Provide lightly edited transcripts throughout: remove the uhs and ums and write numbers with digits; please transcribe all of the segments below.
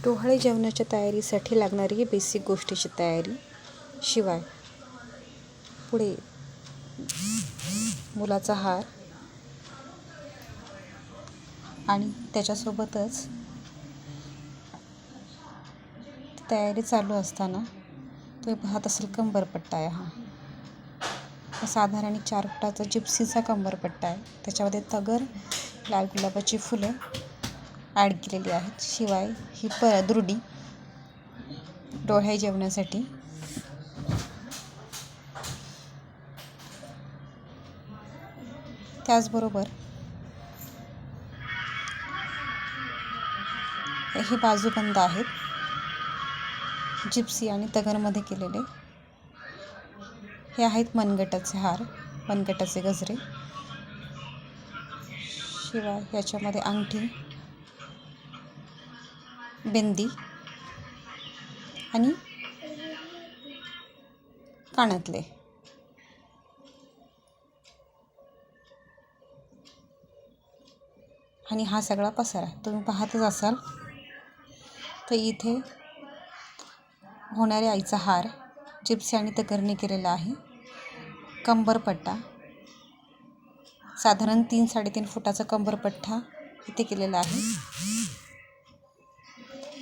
डोहाळे जेवणाच्या तयारीसाठी लागणारी बेसिक गोष्टीची तयारी. शिवाय पुढे मुलाचा हार आणि त्याच्यासोबतच तयारी चालू असताना तुम्ही पाहत असेल कंबरपट्टा आहे. हा साधारण 4 फुटाचा जिप्सीचा कंबरपट्टा आहे. त्याच्यामध्ये तगर, लाल गुलाबाची फुलं ॲड केलेली आहेत. शिवाय ही दुर्डी डोहाळे जेवणासाठी. त्याचबरोबर हे बाजूबंद आहेत, जिप्सी आणि तगरमध्ये केलेले. हे आहेत मनगटाचे हार, मनगटाचे गजरे. शिवाय याच्यामध्ये अंगठी, बिंदी आणि कानातले. आणि हा सगळा पसारा तुम्ही पाहतच असाल. तर इथे होणाऱ्या आईचा हार जिप्सी आणि तगरने केलेला आहे. कंबरपट्टा साधारण 3-3.5 फुटाचा कंबरपट्टा इथे केलेला आहे.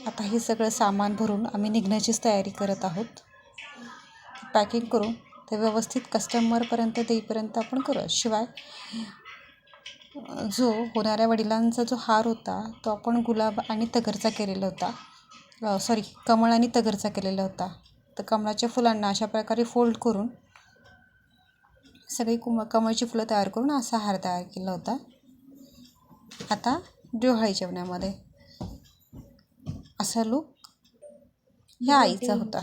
आता हे सगळं सामान भरून आम्ही निघण्याचीच तयारी करत आहोत. पॅकिंग करून ते व्यवस्थित कस्टमरपर्यंत देईपर्यंत आपण करूया. शिवाय जो होणाऱ्या वडिलांचा जो हार होता तो आपण गुलाब आणि तगरचा केलेला होता. कमळ आणि तगरचा केलेला होता. तर कमळाच्या फुलांना अशा प्रकारे फोल्ड करून सगळी कमळची फुलं तयार करून असा हार तयार केला होता. आता डोहाळे जेवणामध्ये असा लूक ह्या आईचा होता.